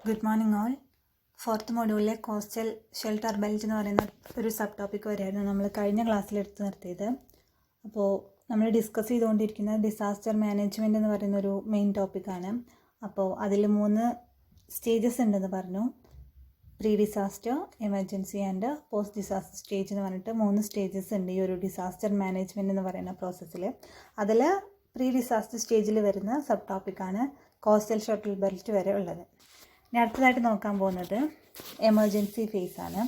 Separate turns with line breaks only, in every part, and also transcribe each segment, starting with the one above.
Good morning all. Fourth മൊഡ്യൂളിലെ coastal shelter belt എന്ന് പറയുന്ന ഒരു സബ് ടോപ്പിക് വരെയായിരുന്നു നമ്മൾ കഴിഞ്ഞ ക്ലാസ്സിൽ എടുത്ത് നിർത്തിയത്. അപ്പോൾ നമ്മൾ ഡിസ്കസ് ചെയ്തുകൊണ്ടിരിക്കുന്ന ഡിസാസ്റ്റർ മാനേജ്മെൻറ്റ് എന്ന് പറയുന്ന ഒരു മെയിൻ ടോപ്പിക്കാണ്. അപ്പോൾ അതിൽ 3 സ്റ്റേജസ് ഉണ്ടെന്ന് പറഞ്ഞു. Pre disaster, emergency and post disaster stage എന്ന് പറഞ്ഞിട്ട് 3 സ്റ്റേജസ് ഉണ്ട് ഈ ഒരു ഡിസാസ്റ്റർ മാനേജ്മെൻറ്റ് എന്ന് പറയുന്ന പ്രോസസ്സിൽ. അതിൽ പ്രീ ഡിസാസ്റ്റർ സ്റ്റേജിൽ വരുന്ന സബ് ടോപ്പിക്കാണ് കോസ്റ്റൽ ഷെൽട്ടർ ബെൽറ്റ് വരെ ഉള്ളത്. ഇനി അടുത്തതായിട്ട് നോക്കാൻ പോകുന്നത് എമർജൻസി ഫേസ് ആണ്.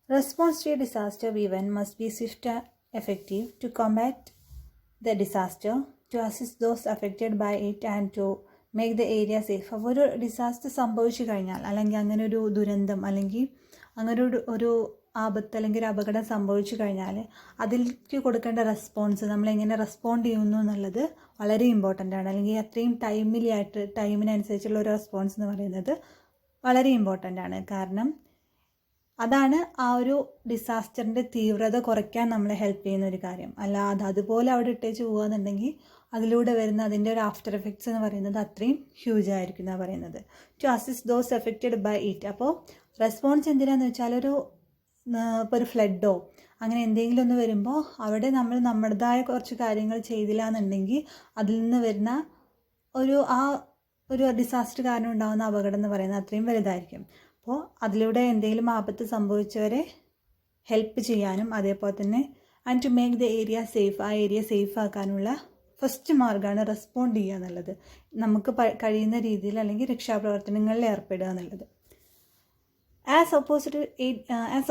Response to a disaster event must be swift and effective to combat the disaster, to assist those affected by it and to make the area safe. അപ്പോൾ ഒരു disaster സംഭവിച്ചു കഴിഞ്ഞാൽ, അല്ലെങ്കിൽ അങ്ങനെ ഒരു ദുരന്തം, അല്ലെങ്കിൽ അങ്ങനെ ഒരു ആപത്ത് അല്ലെങ്കിൽ ഒരു അപകടം സംഭവിച്ചു കഴിഞ്ഞാൽ അതിലേക്ക് കൊടുക്കേണ്ട റെസ്പോൺസ്, നമ്മളെങ്ങനെ റെസ്പോണ്ട് ചെയ്യുന്നു എന്നുള്ളത് വളരെ ഇമ്പോർട്ടൻ്റ് ആണ്. അല്ലെങ്കിൽ അത്രയും ടൈമിനനുസരിച്ചുള്ള ഒരു റെസ്പോൺസ് എന്ന് പറയുന്നത് വളരെ ഇമ്പോർട്ടൻ്റ് ആണ്. കാരണം അതാണ് ആ ഒരു ഡിസാസ്റ്ററിൻ്റെ തീവ്രത കുറയ്ക്കാൻ നമ്മളെ ഹെൽപ്പ് ചെയ്യുന്ന ഒരു കാര്യം. അല്ലാതെ അതുപോലെ അവിടെ ഇട്ടേച്ച് പോകുകയെന്നുണ്ടെങ്കിൽ അതിലൂടെ വരുന്ന അതിൻ്റെ ഒരു ആഫ്റ്റർ എഫക്ട്സ് എന്ന് പറയുന്നത് അത്രയും ഹ്യൂജ് ആയിരിക്കും എന്നാണ് പറയുന്നത്. To assist those affected by it. അപ്പോൾ റെസ്പോൺസ് എന്തിനാന്ന് വെച്ചാൽ ഇപ്പോൾ ഒരു ഫ്ലഡോ അങ്ങനെ എന്തെങ്കിലും ഒന്ന് വരുമ്പോൾ അവിടെ നമ്മൾ നമ്മുടേതായ കുറച്ച് കാര്യങ്ങൾ ചെയ്തില്ല എന്നുണ്ടെങ്കിൽ അതിൽ നിന്ന് വരുന്ന ഒരു ഡിസാസ്റ്റർ കാരണം ഉണ്ടാകുന്ന അപകടം എന്ന് പറയുന്നത് അത്രയും വലുതായിരിക്കും. അപ്പോൾ അതിലൂടെ എന്തെങ്കിലും ആപത്ത് സംഭവിച്ചവരെ ഹെൽപ്പ് ചെയ്യാനും അതേപോലെ തന്നെ and to make the area safe, ആ ഏരിയ സേഫ് ആക്കാനുള്ള ഫസ്റ്റ് മാർഗ്ഗമാണ് റെസ്പോണ്ട് ചെയ്യുക എന്നുള്ളത്. നമുക്ക് കഴിയുന്ന രീതിയിൽ അല്ലെങ്കിൽ രക്ഷാപ്രവർത്തനങ്ങളിൽ ഏർപ്പെടുക എന്നുള്ളത്. As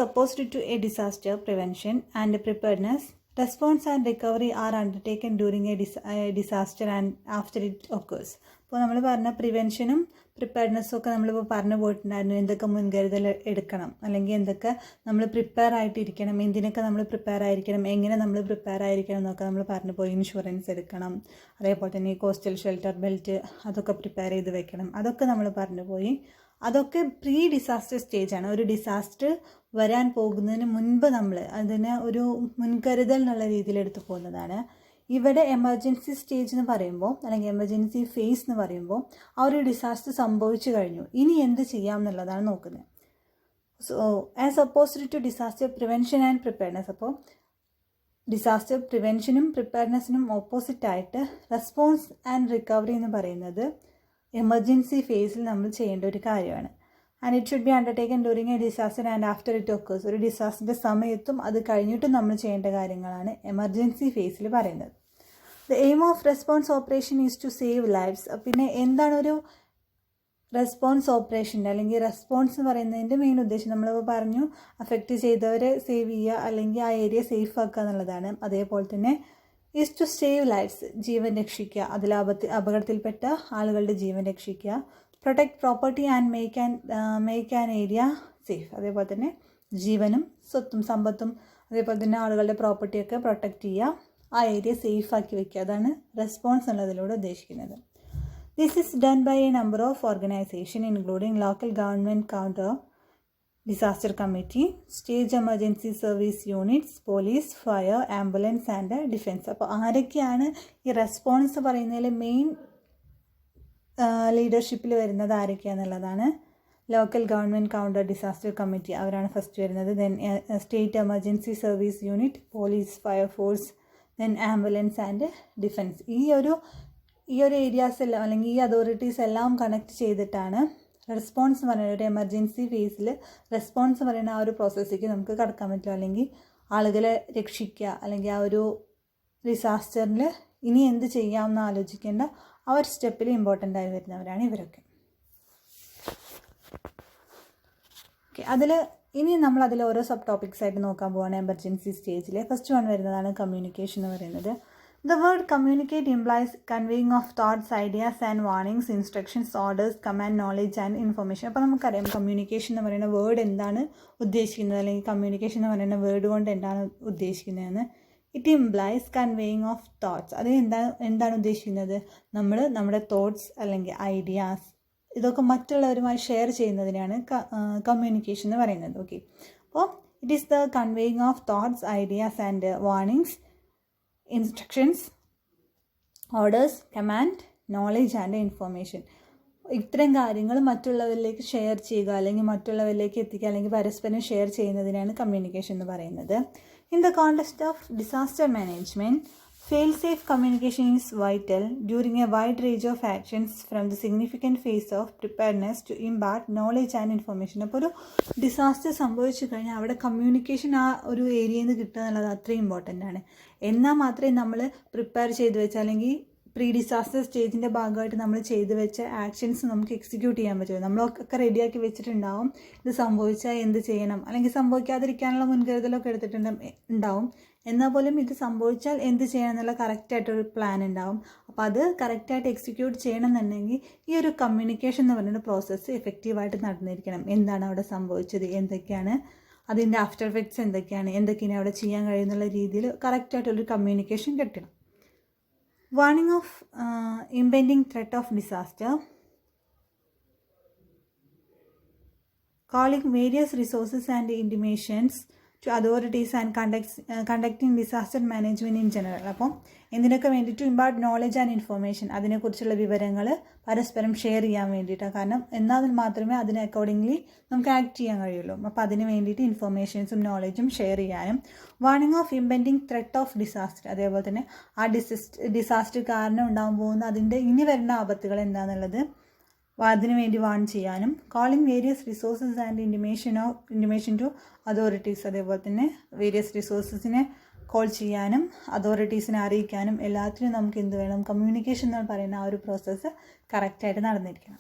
opposed to a disaster, prevention and preparedness, response and recovery are undertaken during a disaster and after it occurs. അപ്പോൾ നമ്മൾ പറഞ്ഞ പ്രിവെൻഷനും പ്രിപ്പയർനെസ്സും ഒക്കെ നമ്മളിപ്പോൾ പറഞ്ഞു പോയിട്ടുണ്ടായിരുന്നു. എന്തൊക്കെ മുൻകരുതൽ എടുക്കണം, അല്ലെങ്കിൽ എന്തൊക്കെ നമ്മൾ പ്രിപ്പയർ ആയിട്ടിരിക്കണം, എന്തിനൊക്കെ നമ്മൾ പ്രിപ്പയർ ആയിരിക്കണം, എങ്ങനെ നമ്മൾ പ്രിപ്പയർ ആയിരിക്കണം എന്നൊക്കെ നമ്മൾ പറഞ്ഞു പോയി. ഇൻഷുറൻസ് എടുക്കണം, അതേപോലെ തന്നെ ഈ കോസ്റ്റൽ ഷെൽട്ടർ ബെൽറ്റ് അതൊക്കെ പ്രിപ്പയർ ചെയ്ത് വെക്കണം, അതൊക്കെ നമ്മൾ പറഞ്ഞു പോയി. അതൊക്കെ പ്രീ ഡിസാസ്റ്റർ സ്റ്റേജാണ്. ഒരു ഡിസാസ്റ്റർ വരാൻ പോകുന്നതിന് മുൻപ് നമ്മൾ അതിനെ ഒരു മുൻകരുതൽ എന്നുള്ള രീതിയിൽ എടുത്തു പോകുന്നതാണ്. ഇവിടെ എമർജൻസി സ്റ്റേജ് എന്ന് പറയുമ്പോൾ, അല്ലെങ്കിൽ എമർജൻസി ഫേസ് എന്ന് പറയുമ്പോൾ, ആ ഒരു ഡിസാസ്റ്റർ സംഭവിച്ചു കഴിഞ്ഞു, ഇനി എന്ത് ചെയ്യാം എന്നുള്ളതാണ് നോക്കുന്നത്. So as opposite to disaster prevention and preparedness. അപ്പോൾ ഡിസാസ്റ്റർ പ്രിവെൻഷനും പ്രിപ്പയർനെസ്സിനും ഓപ്പോസിറ്റായിട്ട് റെസ്പോൺസ് ആൻഡ് റിക്കവറി എന്ന് പറയുന്നത് എമർജൻസി ഫേസിൽ നമ്മൾ ചെയ്യേണ്ട ഒരു കാര്യമാണ്. And it should be undertaken during a disaster and after it occurs. ഒരു ഡിസാസ്റ്ററിൻ്റെ സമയത്തും അത് കഴിഞ്ഞിട്ടും നമ്മൾ ചെയ്യേണ്ട കാര്യങ്ങളാണ് എമർജൻസി ഫേസിൽ പറയുന്നത്. The aim of response operation is to save lives. പിന്നെ എന്താണ് ഒരു റെസ്പോൺസ് ഓപ്പറേഷൻ്റെ അല്ലെങ്കിൽ റെസ്പോൺസ് എന്ന് പറയുന്നതിൻ്റെ മെയിൻ ഉദ്ദേശം നമ്മളിപ്പോൾ പറഞ്ഞു, അഫക്റ്റ് ചെയ്തവരെ സേവ് ചെയ്യുക അല്ലെങ്കിൽ ആ ഏരിയ സേഫ് ആക്കുക എന്നുള്ളതാണ്. അതേപോലെ തന്നെ ഈസ് ടു സേവ് ലൈഫ്സ്, ജീവൻ രക്ഷിക്കുക, അപകടത്തിൽപ്പെട്ട ആളുകളുടെ ജീവൻ രക്ഷിക്കുക. Protect property and make an area safe. അതേപോലെ തന്നെ ജീവനും സ്വത്തും സമ്പത്തും അതേപോലെ തന്നെ ആളുകളുടെ പ്രോപ്പർട്ടിയൊക്കെ പ്രൊട്ടക്റ്റ് ചെയ്യുക, ആ ഏരിയ സേഫ് ആക്കി വയ്ക്കുക. അതാണ് റെസ്പോൺസ് എന്നുള്ളതിലൂടെ ഉദ്ദേശിക്കുന്നത്. This is done by a number of organisation including local government counter disaster committee, state emergency service units, police, fire, ambulance and defence. അപ്പോൾ ആരൊക്കെയാണ് ഈ റെസ്പോൺസ് പറയുന്നതിൽ മെയിൻ ലീഡർഷിപ്പിൽ വരുന്നത് ആരൊക്കെയാണെന്നുള്ളതാണ്. Local government counter disaster committee, അവരാണ് ഫസ്റ്റ് വരുന്നത്. Then state emergency service unit, police, fire force, then ambulance and defence. ഈ ഒരു ഏരിയാസ് എല്ലാം അല്ലെങ്കിൽ ഈ അതോറിറ്റീസ് എല്ലാം കണക്ട് ചെയ്തിട്ടാണ് റെസ്പോൺസ് പറയുന്ന ഒരു എമർജൻസി ഫേസിൽ റെസ്പോൺസ് പറയുന്ന ആ ഒരു പ്രോസസ്സിലേക്ക് നമുക്ക് കടക്കാൻ പറ്റും. അല്ലെങ്കിൽ ആളുകളെ രക്ഷിക്കുക, അല്ലെങ്കിൽ ആ ഒരു ഡിസാസ്റ്ററിൽ ഇനി എന്ത് ചെയ്യാമെന്ന് ആലോചിക്കേണ്ട ആ ഒരു സ്റ്റെപ്പിൽ ഇമ്പോർട്ടൻ്റ് ആയി വരുന്നവരാണ് ഇവരൊക്കെ. ഓക്കെ, ഇനി നമ്മൾ അതിൽ ഓരോ സബ് ടോപ്പിക്സ് ആയിട്ട് നോക്കാൻ പോവാണ്. എമർജൻസി സ്റ്റേജിൽ ഫസ്റ്റ് വൺ വരുന്നതാണ് കമ്മ്യൂണിക്കേഷൻ എന്ന് പറയുന്നത്. The word communicate implies conveying of thoughts, ideas and warnings, instructions, orders, command, knowledge and information. അപ്പോൾ നമുക്കറിയാം കമ്മ്യൂണിക്കേഷൻ എന്ന് പറയുന്ന വേർഡ് എന്താണ് ഉദ്ദേശിക്കുന്നത്, അല്ലെങ്കിൽ കമ്മ്യൂണിക്കേഷൻ എന്ന് പറയുന്ന വേർഡ് കൊണ്ട് എന്താണ് ഉദ്ദേശിക്കുന്നതെന്ന്. It implies conveying of thoughts. അത് എന്താണ് ഉദ്ദേശിക്കുന്നത്? നമ്മൾ നമ്മുടെ തോട്ട്സ് അല്ലെങ്കിൽ ഐഡിയാസ് ഇതൊക്കെ മറ്റുള്ളവരുമായി ഷെയർ ചെയ്യുന്നതിനാണ് കമ്മ്യൂണിക്കേഷൻ എന്ന് പറയുന്നത്. ഓക്കെ, അപ്പോൾ it is the conveying of thoughts, ideas and warnings, instructions, orders, command, knowledge and information. ഇത്തരം കാര്യങ്ങൾ മറ്റുള്ളവരിലേക്ക് ഷെയർ ചെയ്യുക, അല്ലെങ്കിൽ മറ്റുള്ളവരിലേക്ക് എത്തിക്കുക, അല്ലെങ്കിൽ പരസ്പരം ഷെയർ ചെയ്യുന്നതിനാണ് കമ്മ്യൂണിക്കേഷൻ എന്ന് പറയുന്നത്. In the context of disaster management, fail-safe communication is vital during a wide range of actions from the significant phase of preparedness to impart knowledge and information. അപ്പോൾ ഒരു ഡിസാസ്റ്റർ സംഭവിച്ചു കഴിഞ്ഞാൽ അവിടെ കമ്മ്യൂണിക്കേഷൻ ആ ഒരു ഏരിയയിൽ നിന്ന് കിട്ടുക എന്നുള്ളത് അത്രയും ഇമ്പോർട്ടൻ്റ് ആണ്. എന്നാൽ മാത്രമേ നമ്മൾ പ്രിപ്പയർ ചെയ്ത് വെച്ച അല്ലെങ്കിൽ പ്രീ ഡിസാസ്റ്റർ സ്റ്റേജിൻ്റെ ഭാഗമായിട്ട് നമ്മൾ ചെയ്ത് വെച്ച ആക്ഷൻസ് നമുക്ക് എക്സിക്യൂട്ട് ചെയ്യാൻ പറ്റുമോ. നമ്മളൊക്കെ റെഡിയാക്കി വെച്ചിട്ടുണ്ടാവും ഇത് സംഭവിച്ചാൽ എന്ത് ചെയ്യണം, അല്ലെങ്കിൽ സംഭവിക്കാതിരിക്കാനുള്ള മുൻകരുതലൊക്കെ ഉണ്ടാവും. എന്നാൽ പോലും ഇത് സംഭവിച്ചാൽ എന്ത് ചെയ്യണം എന്നുള്ള കറക്റ്റായിട്ടൊരു പ്ലാൻ ഉണ്ടാവും. അപ്പോൾ അത് കറക്റ്റായിട്ട് എക്സിക്യൂട്ട് ചെയ്യണമെന്നുണ്ടെങ്കിൽ ഈ ഒരു കമ്മ്യൂണിക്കേഷൻ എന്ന് പറയുന്ന പ്രോസസ്സ് എഫക്റ്റീവായിട്ട് നടന്നിരിക്കണം. എന്താണ് അവിടെ സംഭവിച്ചത്, എന്തൊക്കെയാണ് അതിൻ്റെ ആഫ്റ്റർ എഫക്ട്സ്, എന്തൊക്കെയാണ് അവിടെ ചെയ്യാൻ കഴിയുന്നുള്ള രീതിയിൽ കറക്റ്റായിട്ടുള്ളൊരു കമ്മ്യൂണിക്കേഷൻ കിട്ടണം. Warning of impending threat of disaster, calling various resources and intimations to authorities and conducting disaster management in general. അപ്പം എന്തിനൊക്കെ വേണ്ടിയിട്ട് ഇമ്പാർട്ട് നോളജ് ആൻഡ് ഇൻഫർമേഷൻ, അതിനെക്കുറിച്ചുള്ള വിവരങ്ങൾ പരസ്പരം ഷെയർ ചെയ്യാൻ വേണ്ടിയിട്ടാണ്. കാരണം എന്നാൽ മാത്രമേ അതിന് അക്കോർഡിംഗ്ലി നമുക്ക് ആക്ട് ചെയ്യാൻ കഴിയുള്ളൂ. അപ്പോൾ അതിന് വേണ്ടിയിട്ട് ഇൻഫർമേഷൻസും നോളജും ഷെയർ ചെയ്യാനും. Warning of impending threat of disaster, അതേപോലെ തന്നെ ആ ഡിസാസ്റ്റർ കാരണം ഉണ്ടാകാൻ പോകുന്ന അതിൻ്റെ ഇനി വരുന്ന ആപത്തുകൾ എന്താണെന്നുള്ളത് അതിനു വേണ്ടി വാൺ ചെയ്യാനും. Calling various resources and intimation to authorities, അതേപോലെ തന്നെ വേരിയസ് റിസോഴ്സസിനെ കോൾ ചെയ്യാനും അതോറിറ്റീസിനെ അറിയിക്കാനും എല്ലാത്തിനും നമുക്ക് എന്ത് വേണം, കമ്മ്യൂണിക്കേഷൻ എന്ന് പറയുന്ന ആ ഒരു പ്രോസസ്സ് കറക്റ്റായിട്ട് നടന്നിരിക്കണം.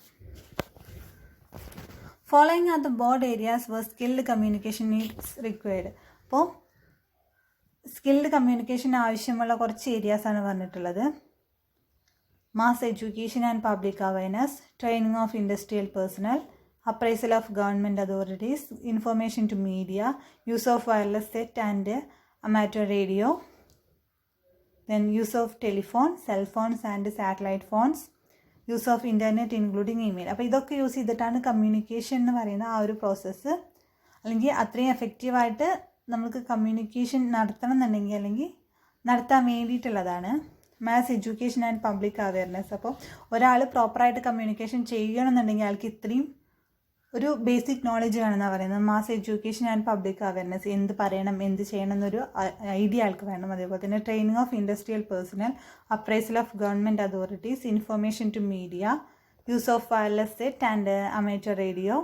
Following are the board areas where skilled communication is required. അപ്പോൾ സ്കിൽഡ് കമ്മ്യൂണിക്കേഷൻ ആവശ്യമുള്ള കുറച്ച് ഏരിയാസാണ് പറഞ്ഞിട്ടുള്ളത്. mass education and public awareness, training of industrial personnel, appraisal of government authorities, information to media, use of wireless set and amateur radio, then use of telephone, cell phones and satellite phones, use of internet including email. അപ്പോൾ ഇതൊക്കെ use ചെയ്തിട്ടാണ് communication എന്ന് പറയുന്ന ആ ഒരു process, അല്ലെങ്കിൽ അത്രയും എഫക്റ്റീവായിട്ട് നമുക്ക് കമ്മ്യൂണിക്കേഷൻ നടത്തണം എന്നുണ്ടെങ്കിൽ അല്ലെങ്കിൽ നടത്താൻ വേണ്ടിയിട്ടുള്ളതാണ്. Mass education and public awareness, അപ്പോൾ ഒരാൾ പ്രോപ്പറായിട്ട് കമ്മ്യൂണിക്കേഷൻ ചെയ്യണമെന്നുണ്ടെങ്കിൽ അയാൾക്ക് ഇത്രയും ഒരു ബേസിക് നോളജ് വേണമെന്നാണ് പറയുന്നത്. Mass education and public awareness, എന്ത് പറയണം എന്ത് ചെയ്യണം എന്നൊരു ഐഡിയ ആൾക്ക് വേണം. അതേപോലെ തന്നെ training of industrial personnel, appraisal of government authorities, information to media, use of wireless set and amateur radio,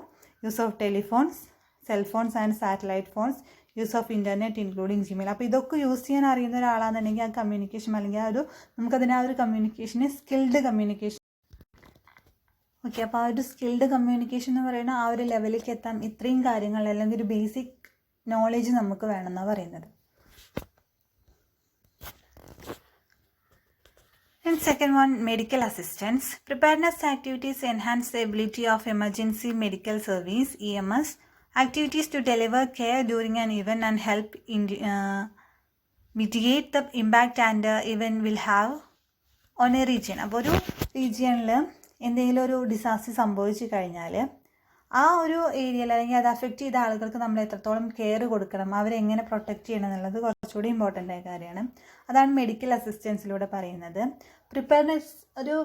use of telephones, cell phones and satellite phones, use of internet including Gmail. അപ്പോൾ ഇതൊക്കെ use ചെയ്യാൻ അറിയുന്ന ഒരാളാണെന്നുണ്ടെങ്കിൽ ആ communication അല്ലെങ്കിൽ ആ ഒരു നമുക്കതിനെ ആ ഒരു കമ്മ്യൂണിക്കേഷനെ സ്കിൽഡ് കമ്മ്യൂണിക്കേഷൻ. ഓക്കെ, അപ്പോൾ ആ ഒരു സ്കിൽഡ് കമ്മ്യൂണിക്കേഷൻ എന്ന് പറയുന്ന ആ ഒരു ലെവലിലേക്ക് എത്താൻ ഇത്രയും കാര്യങ്ങൾ അല്ലെങ്കിൽ ഒരു ബേസിക് നോളേജ് നമുക്ക് വേണമെന്നാണ് പറയുന്നത്. And second one, medical assistance. Preparedness activities enhance the ability of emergency medical service (EMS) activities to deliver care during an event and help mitigate the impact and event will have on a region. അപ്പോൾ ഒരു റീജിയനിൽ എന്തെങ്കിലും ഒരു disaster സംഭവിച്ചു കഴിഞ്ഞാൽ ആ ഒരു ഏരിയയിൽ അല്ലെങ്കിൽ അത് അഫക്റ്റ് ചെയ്ത ആളുകൾക്ക് നമ്മൾ എത്രത്തോളം കെയർ കൊടുക്കണം, അവരെങ്ങനെ പ്രൊട്ടക്റ്റ് ചെയ്യണം എന്നുള്ളത് കുറച്ചുകൂടി ഇമ്പോർട്ടൻ്റ് ആയ കാര്യമാണ്. അതാണ് മെഡിക്കൽ അസിസ്റ്റൻസിലൂടെ പറയുന്നത്. പ്രിപ്പയർനെസ് ഒരു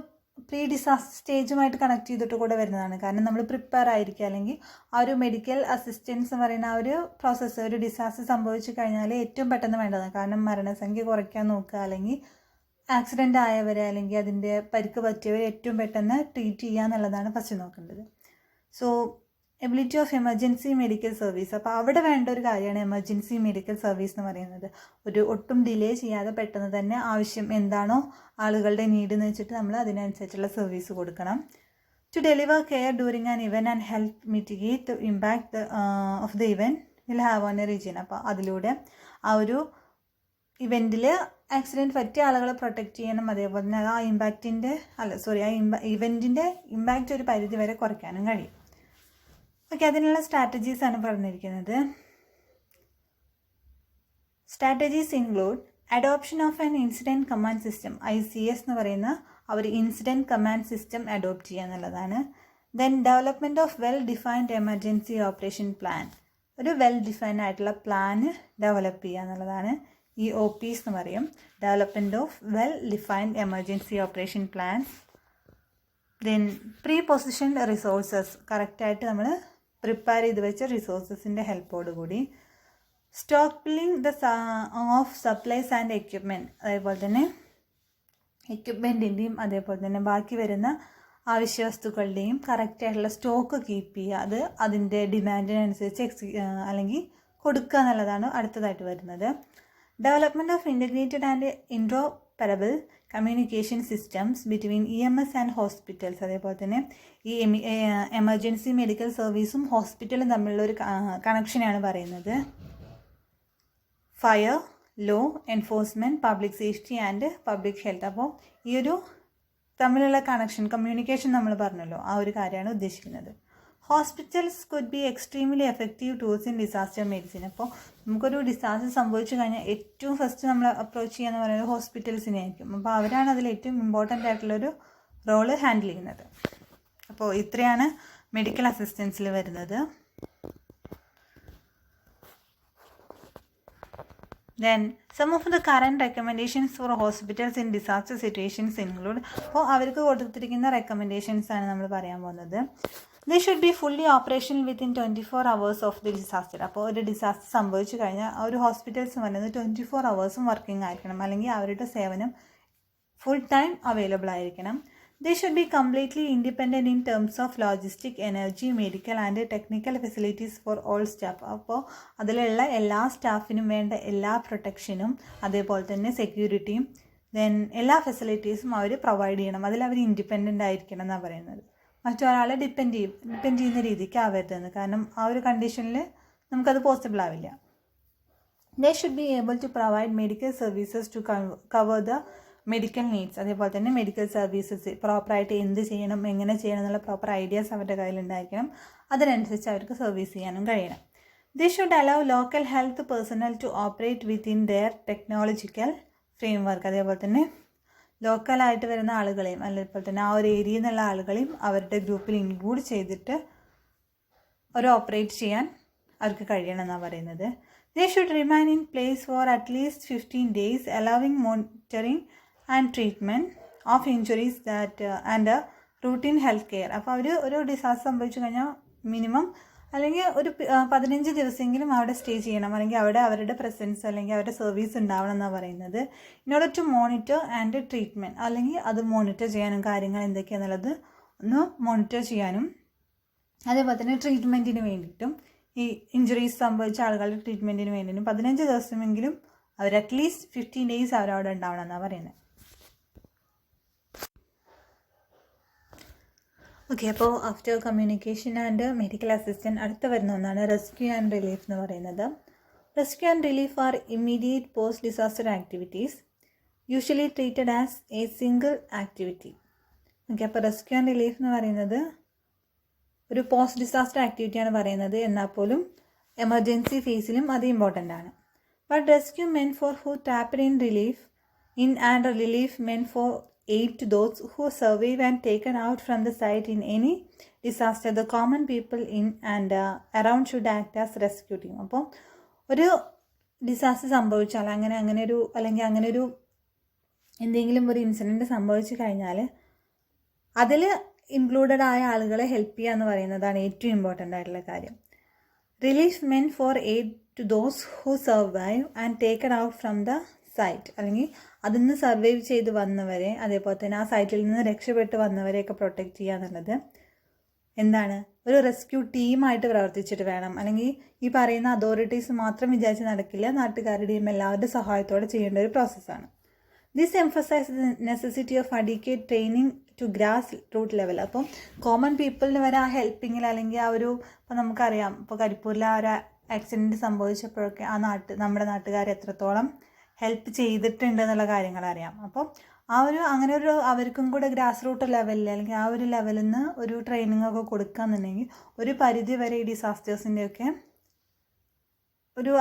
പ്രീ ഡിസാസ്റ്റർ സ്റ്റേജുമായിട്ട് കണക്ട് ചെയ്തിട്ട് കൂടെ വരുന്നതാണ്. കാരണം നമ്മൾ പ്രിപ്പയർ ആയിരിക്കുക, അല്ലെങ്കിൽ ആ ഒരു മെഡിക്കൽ അസിസ്റ്റൻസ് എന്ന് പറയുന്ന ആ ഒരു പ്രോസസ്സ് ഒരു ഡിസാസ്റ്റർ സംഭവിച്ചു കഴിഞ്ഞാൽ ഏറ്റവും പെട്ടെന്ന് വേണ്ടതാണ്. കാരണം മരണസംഖ്യ കുറയ്ക്കാൻ നോക്കുക, അല്ലെങ്കിൽ ആക്സിഡൻ്റ് ആയവരെ അല്ലെങ്കിൽ അതിൻ്റെ പരിക്ക് പറ്റിയവരെ ഏറ്റവും പെട്ടെന്ന് ട്രീറ്റ് ചെയ്യുക എന്നുള്ളതാണ് ഫസ്റ്റ് നോക്കേണ്ടത്. So ability of emergency medical service, അപ്പോൾ അവിടെ വേണ്ട ഒരു കാര്യമാണ് എമർജൻസി മെഡിക്കൽ സർവീസ് എന്ന് പറയുന്നത്. ഒരു ഒട്ടും ഡിലേ ചെയ്യാതെ പെട്ടെന്ന് തന്നെ ആവശ്യം എന്താണോ ആളുകളുടെ നീഡ് എന്ന് വെച്ചിട്ട് നമ്മൾ അതിനനുസരിച്ചുള്ള സർവീസ് കൊടുക്കണം. To deliver care during an event and help mitigate the impact of the event will have on a region. അപ്പോൾ അതിലൂടെ ആ ഒരു ഇവൻറ്റിൽ ആക്സിഡൻറ്റ് പറ്റിയ ആളുകളെ പ്രൊട്ടക്റ്റ് ചെയ്യണം. അതേപോലെ തന്നെ ആ ഇവൻറ്റിൻ്റെ ഇമ്പാക്റ്റ് ഒരു പരിധി വരെ കുറയ്ക്കാനും കഴിയും. ഓക്കെ, അതിനുള്ള സ്ട്രാറ്റജീസാണ് പറഞ്ഞിരിക്കുന്നത്. Strategies include adoption of an incident command system, ICS എന്ന് പറയുന്ന ഒരു ഇൻസിഡൻറ്റ് കമാൻഡ് സിസ്റ്റം അഡോപ്റ്റ് ചെയ്യുക എന്നുള്ളതാണ്. Then development of well defined emergency operation plan, ഒരു വെൽ ഡിഫൈൻഡ് ആയിട്ടുള്ള പ്ലാന് ഡെവലപ്പ് ചെയ്യുക എന്നുള്ളതാണ്. EOPs എന്ന് പറയും, development of well defined emergency operation plan. Then pre positioned resources കറക്റ്റായിട്ട് നമ്മൾ പ്രിപ്പയർ ചെയ്ത് വെച്ച റിസോഴ്സസിൻ്റെ ഹെൽപ്പോട് കൂടി stock billing of supplies and equipment, അതേപോലെ തന്നെ എക്യുപ്മെൻറ്റിൻ്റെയും അതേപോലെ തന്നെ ബാക്കി വരുന്ന ആവശ്യ വസ്തുക്കളുടെയും കറക്റ്റായിട്ടുള്ള സ്റ്റോക്ക് കീപ്പ് ചെയ്യുക. അത് അതിൻ്റെ ഡിമാൻഡിനനുസരിച്ച് അല്ലെങ്കിൽ കൊടുക്കുക എന്നുള്ളതാണ് അടുത്തതായിട്ട് വരുന്നത്. Development of integrated and interoperable communication systems between EMS and hospitals, അതേപോലെ തന്നെ ഈ എമർജൻസി മെഡിക്കൽ സർവീസും ഹോസ്പിറ്റലും തമ്മിലുള്ള ഒരു കണക്ഷനാണ് പറയുന്നത്. Fire, law enforcement, public safety and public health. അപ്പോൾ ഈ ഒരു തമ്മിലുള്ള കണക്ഷൻ, കമ്മ്യൂണിക്കേഷൻ നമ്മൾ പറഞ്ഞല്ലോ, ആ ഒരു കാര്യമാണ് ഉദ്ദേശിക്കുന്നത്. Hospitals could be extremely effective tools in disaster medicine. അപ്പോൾ നമുക്കൊരു ഡിസാസ്റ്റർ സംഭവിച്ചു കഴിഞ്ഞാൽ ഏറ്റവും ഫസ്റ്റ് നമ്മൾ അപ്രോച്ച് ചെയ്യുക എന്ന് പറയുന്നത് ഹോസ്പിറ്റൽസിനെ ആയിരിക്കും. അപ്പോൾ അവരാണ് അതിൽ ഏറ്റവും ഇമ്പോർട്ടൻ്റ് ആയിട്ടുള്ളൊരു റോള് ഹാൻഡിൽ ചെയ്യുന്നത്. അപ്പോൾ ഇത്രയാണ് മെഡിക്കൽ അസിസ്റ്റൻസിൽ വരുന്നത്. Then some of the current recommendations for hospitals in disaster situations include, അപ്പോൾ അവർക്ക് കൊടുത്തിരിക്കുന്ന റെക്കമെൻഡേഷൻസ് ആണ് നമ്മൾ പറയാൻ പോകുന്നത്. They should be fully operational within 24 hours of the disaster. അപ്പോൾ ഒരു ഡിസാസ്റ്റർ സംഭവിച്ചു കഴിഞ്ഞാൽ ആ ഒരു ഹോസ്പിറ്റൽസ് പറയുന്നത് 24 hours വർക്കിംഗ് ആയിരിക്കണം, അല്ലെങ്കിൽ അവരുടെ സേവനം ഫുൾ ടൈം അവൈലബിൾ ആയിരിക്കണം. They should be completely independent in terms of logistic, energy, medical and technical facilities for all staff. അപ്പോൾ അതിലുള്ള എല്ലാ സ്റ്റാഫിനും വേണ്ട എല്ലാ പ്രൊട്ടക്ഷനും അതേപോലെ തന്നെ സെക്യൂരിറ്റിയും ദെൻ എല്ലാ ഫെസിലിറ്റീസും അവർ പ്രൊവൈഡ് ചെയ്യണം. അതിലവർ ഇൻഡിപെൻഡൻ്റ് ആയിരിക്കണം എന്നാണ് പറയുന്നത്. മറ്റൊരാളെ ഡിപ്പെൻഡ് ചെയ്യുന്ന രീതിക്ക് ആവരുതെന്ന്, കാരണം ആ ഒരു കണ്ടീഷനിൽ നമുക്കത് പോസിബിൾ ആവില്ല. They should be able to provide medical services to cover the medical needs. അതേപോലെ തന്നെ മെഡിക്കൽ സർവീസസ് പ്രോപ്പറായിട്ട് എന്ത് ചെയ്യണം, എങ്ങനെ ചെയ്യണം എന്നുള്ള പ്രോപ്പർ ഐഡിയാസ് അവരുടെ കയ്യിലുണ്ടായിരിക്കണം. അതിനനുസരിച്ച് അവർക്ക് സർവീസ് ചെയ്യാനും കഴിയണം. They should allow local health personnel to operate within their technological framework. അതേപോലെ തന്നെ ലോക്കലായിട്ട് വരുന്ന ആളുകളെയും അതേപോലെ തന്നെ ആ ഒരു ഏരിയയിൽ നിന്നുള്ള ആളുകളെയും അവരുടെ ഗ്രൂപ്പിൽ ഇൻക്ലൂഡ് ചെയ്തിട്ട് ഒരു ഓപ്പറേറ്റ് ചെയ്യാൻ അവർക്ക് കഴിയണം എന്നാണ് പറയുന്നത്. They should remain in place for at least 15 days, allowing monitoring and treatment of injuries that and routine health care. അപ്പോൾ അവർ ഒരു ഡിസാസ്റ്റർ സംഭവിച്ചു കഴിഞ്ഞാൽ മിനിമം അല്ലെങ്കിൽ ഒരു 15 ദിവസമെങ്കിലും അവിടെ സ്റ്റേ ചെയ്യണം, അല്ലെങ്കിൽ അവിടെ അവരുടെ പ്രസൻസ് അല്ലെങ്കിൽ അവരുടെ സർവീസ് ഉണ്ടാവണം എന്നാണ് പറയുന്നത്. In order to monitor and treatment, അല്ലെങ്കിൽ അത് മോണിറ്റർ ചെയ്യാനും കാര്യങ്ങൾ എന്തൊക്കെയാണെന്നുള്ളത് ഒന്ന് മോണിറ്റർ ചെയ്യാനും അതേപോലെ തന്നെ ട്രീറ്റ്മെൻറ്റിന് വേണ്ടിയിട്ടും ഈ ഇഞ്ചുറീസ് സംഭവിച്ച ആളുകളുടെ ട്രീറ്റ്മെൻറ്റിന് വേണ്ടിയിട്ടും 15 ദിവസമെങ്കിലും അവർ അറ്റ്ലീസ്റ്റ് 15 days അവരവിടെ ഉണ്ടാവണം എന്നാണ് പറയുന്നത്. ഓക്കെ, അപ്പോൾ after communication and medical assistant അടുത്ത് വരുന്ന ഒന്നാണ് റെസ്ക്യൂ ആൻഡ് റിലീഫ് എന്ന് പറയുന്നത്. Rescue and relief are immediate post disaster activities usually treated as a single activity. Okay, അപ്പോൾ റെസ്ക്യൂ ആൻഡ് റിലീഫ് എന്ന് പറയുന്നത് ഒരു പോസ്റ്റ് ഡിസാസ്റ്റർ ആക്ടിവിറ്റിയാണ് പറയുന്നത്, എന്നാൽ പോലും എമർജൻസി ഫേസിലും അത് ഇമ്പോർട്ടൻ്റ് ആണ്. But rescue men for who tapped in relief in and relief men for aid to those who survive and taken out from the site in any disaster. The common people in and around should act as rescue team. അപ്പോൾ ഒരു disaster സംഭവിച്ചാൽ അങ്ങനെ ഒരു എന്തെങ്കിലും ഒരു incident സംഭവിച്ചു കഴിഞ്ഞാൽ അതിൽ ഇൻക്ലൂഡഡ് ആയ ആളുകളെ ഹെൽപ്പ് ചെയ്യുക എന്ന് പറയുന്നതാണ് ഏറ്റവും ഇമ്പോർട്ടൻ്റ് ആയിട്ടുള്ള കാര്യം. Relief men for aid to those who survive and taken out from the site, അല്ലെങ്കിൽ അതിൽ നിന്ന് സർവൈവ് ചെയ്ത് വന്നവരെ അതേപോലെ തന്നെ ആ സൈറ്റിൽ നിന്ന് രക്ഷപ്പെട്ട് വന്നവരെയൊക്കെ പ്രൊട്ടക്റ്റ് ചെയ്യുക എന്നുള്ളത് എന്താണ്, ഒരു റെസ്ക്യൂ ടീമായിട്ട് പ്രവർത്തിച്ചിട്ട് വേണം. അല്ലെങ്കിൽ ഈ പറയുന്ന അതോറിറ്റീസ് മാത്രം വിചാരിച്ച് നടക്കില്ല, നാട്ടുകാരുടെയും എല്ലാവരുടെ സഹായത്തോടെ ചെയ്യേണ്ട ഒരു പ്രോസസ്സാണ്. This emphasise the necessity of adequate training to grass root level. അപ്പം കോമൺ പീപ്പിളിന് വരെ ആ ഹെൽപ്പിങ്ങിൽ അല്ലെങ്കിൽ ആ ഒരു ഇപ്പോൾ നമുക്കറിയാം, ഇപ്പോൾ കരിപ്പൂരിൽ ആ ഒരു ആക്സിഡൻറ്റ് സംഭവിച്ചപ്പോഴൊക്കെ നമ്മുടെ നാട്ടുകാർ എത്രത്തോളം ഹെൽപ്പ് ചെയ്തിട്ടുണ്ട് എന്നുള്ള കാര്യങ്ങൾ അറിയാം. അപ്പോൾ അങ്ങനെ ഒരു അവർക്കും കൂടെ ഗ്രാസ് റൂട്ട് ലെവലിൽ അല്ലെങ്കിൽ ആ ഒരു ലെവലിൽ നിന്ന് ഒരു ട്രെയിനിങ് ഒക്കെ കൊടുക്കുകയെന്നുണ്ടെങ്കിൽ ഒരു പരിധി വരെ ഈ ഡിസാസ്റ്റേഴ്സിൻ്റെയൊക്കെ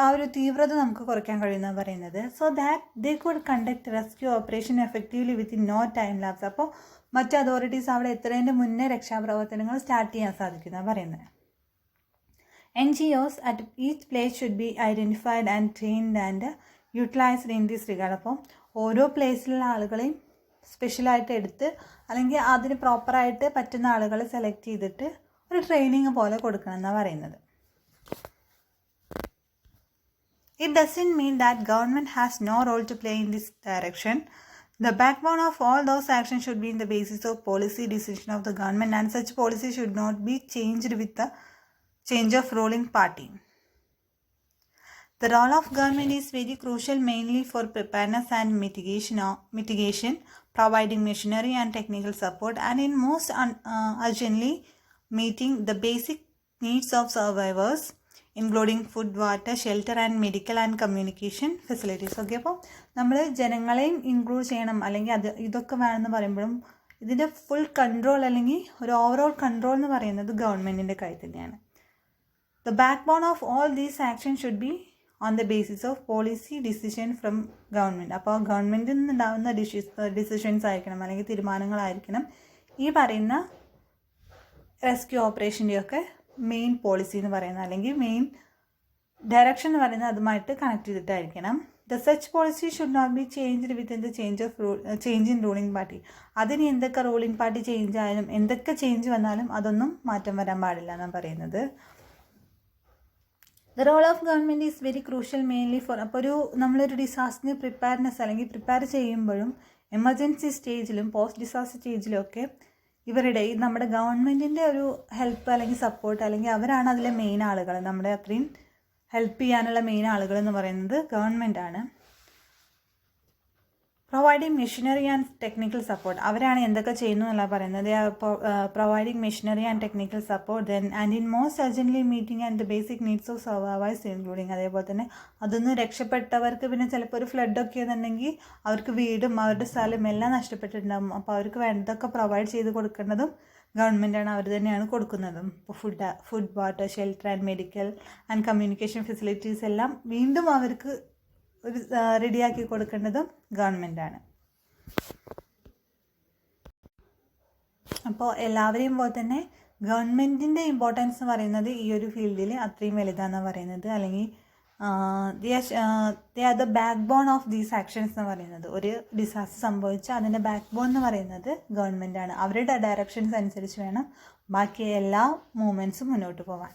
ആ ഒരു തീവ്രത നമുക്ക് കുറയ്ക്കാൻ കഴിയുമെന്നാണ് പറയുന്നത്. So that they could conduct rescue operation effectively within no time lapse. അപ്പോൾ മറ്റ് അതോറിറ്റീസ് അവിടെ എത്തുന്നതിൻ്റെ മുന്നേ രക്ഷാപ്രവർത്തനങ്ങൾ സ്റ്റാർട്ട് ചെയ്യാൻ സാധിക്കുന്നതാണ് പറയുന്നത്. NGOs at each place should be identified and trained and utilised in this regard. അപ്പോൾ ഓരോ പ്ലേസിലുള്ള ആളുകളെയും സ്പെഷ്യലായിട്ട് എടുത്ത് അല്ലെങ്കിൽ അതിന് പ്രോപ്പറായിട്ട് പറ്റുന്ന ആളുകളെ സെലക്ട് ചെയ്തിട്ട് ഒരു ട്രെയിനിങ് പോലെ കൊടുക്കണം എന്നാണ് പറയുന്നത്. It doesn't mean that government has no role to play in this direction. The backbone of all those actions should be in the basis of policy decision of the government, and such policy should not be changed with the change of ruling party. The role of government is very crucial, mainly for preparedness and mitigation, providing machinery and technical support, and in most urgently meeting the basic needs of survivors, including food, water, shelter and medical and communication facilities. Okay, അപ്പോൾ നമ്മൾ ജനങ്ങളെയും include ചെയ്യണം, അല്ലെങ്കിൽ ഇതൊക്കെ വേണമെന്ന് പറയുമ്പോഴും ഇതിൻ്റെ full control അല്ലെങ്കിൽ ഒരു ഓവറോൾ കൺട്രോൾ എന്ന് പറയുന്നത് ഗവൺമെൻറ്റിൻ്റെ കയ്യിൽ തന്നെയാണ്. The backbone of all these actions should be on the basis of policy decision from government. അപ്പോൾ ഗവൺമെൻറ്റിൽ നിന്നുണ്ടാകുന്ന ഡിസിഷൻസ് ആയിരിക്കണം അല്ലെങ്കിൽ തീരുമാനങ്ങളായിരിക്കണം ഈ പറയുന്ന റെസ്ക്യൂ ഓപ്പറേഷൻ്റെയൊക്കെ മെയിൻ പോളിസി എന്ന് പറയുന്നത്, അല്ലെങ്കിൽ മെയിൻ ഡയറക്ഷൻ എന്ന് പറയുന്നത് അതുമായിട്ട് കണക്ട് ചെയ്തിട്ടായിരിക്കണം. The such policy should not be changed within the change in ruling party. അതിന് എന്തൊക്കെ റൂളിംഗ് പാർട്ടി ചേഞ്ച് ആയാലും എന്തൊക്കെ ചേഞ്ച് വന്നാലും അതൊന്നും മാറ്റം വരാൻ പാടില്ല എന്നാണ് പറയുന്നത്. The role of government is very crucial mainly for, അപ്പോൾ നമ്മളൊരു ഡിസാസ്റ്ററിന് പ്രിപ്പയർനെസ് അല്ലെങ്കിൽ പ്രിപ്പയർ ചെയ്യുമ്പോഴും എമർജൻസി സ്റ്റേജിലും പോസ്റ്റ് ഡിസാസ്റ്റർ സ്റ്റേജിലും ഒക്കെ ഇവരുടെ നമ്മുടെ ഗവൺമെൻറ്റിൻ്റെ ഒരു ഹെൽപ്പ് അല്ലെങ്കിൽ സപ്പോർട്ട്, അല്ലെങ്കിൽ അവരാണ് അതിലെ മെയിൻ ആളുകൾ. നമ്മുടെ അത്രയും ഹെൽപ്പ് ചെയ്യാനുള്ള മെയിൻ ആളുകൾ എന്ന് പറയുന്നത് ഗവൺമെൻറ്റാണ്. Providing machinery and technical support, അവരാണ് എന്തൊക്കെ ചെയ്യുന്നു എന്നല്ല പറയുന്നത്. Providing machinery and technical support, then and in most urgently meeting and the basic needs of survivors including, അതേപോലെ തന്നെ അതൊന്ന് രക്ഷപ്പെട്ടവർക്ക് പിന്നെ ചിലപ്പോൾ ഒരു ഫ്ലഡൊക്കെ എന്നുണ്ടെങ്കിൽ അവർക്ക് വീടും അവരുടെ സ്ഥലം എല്ലാം നഷ്ടപ്പെട്ടിട്ടുണ്ടാകും. അപ്പോൾ അവർക്ക് വേണ്ടതൊക്കെ പ്രൊവൈഡ് ചെയ്ത് കൊടുക്കേണ്ടതും ഗവൺമെൻറ്റാണ്, അവർ തന്നെയാണ് കൊടുക്കുന്നതും. ഇപ്പോൾ food water shelter and medical and communication facilities എല്ലാം വീണ്ടും അവർക്ക് ഒരു റെഡിയാക്കി കൊടുക്കേണ്ടതും ഗവൺമെൻറ്റാണ്. അപ്പോൾ എല്ലാവരെയും പോലെ തന്നെ ഗവൺമെൻറ്റിൻ്റെ ഇമ്പോർട്ടൻസ് എന്ന് പറയുന്നത് ഈ ഒരു ഫീൽഡിൽ അത്രയും വലുതാണെന്ന് പറയുന്നത്, അല്ലെങ്കിൽ they are the backbone of these actions എന്ന് പറയുന്നത്. ഒരു ഡിസാസ്റ്റർ സംഭവിച്ചാൽ അതിൻ്റെ ബാക്ക് ബോൺ എന്ന് പറയുന്നത് ഗവൺമെൻറ്റാണ്. അവരുടെ ഡയറക്ഷൻസ് അനുസരിച്ച് വേണം ബാക്കി എല്ലാ മൂവ്മെൻറ്റ്സും മുന്നോട്ട് പോകാൻ.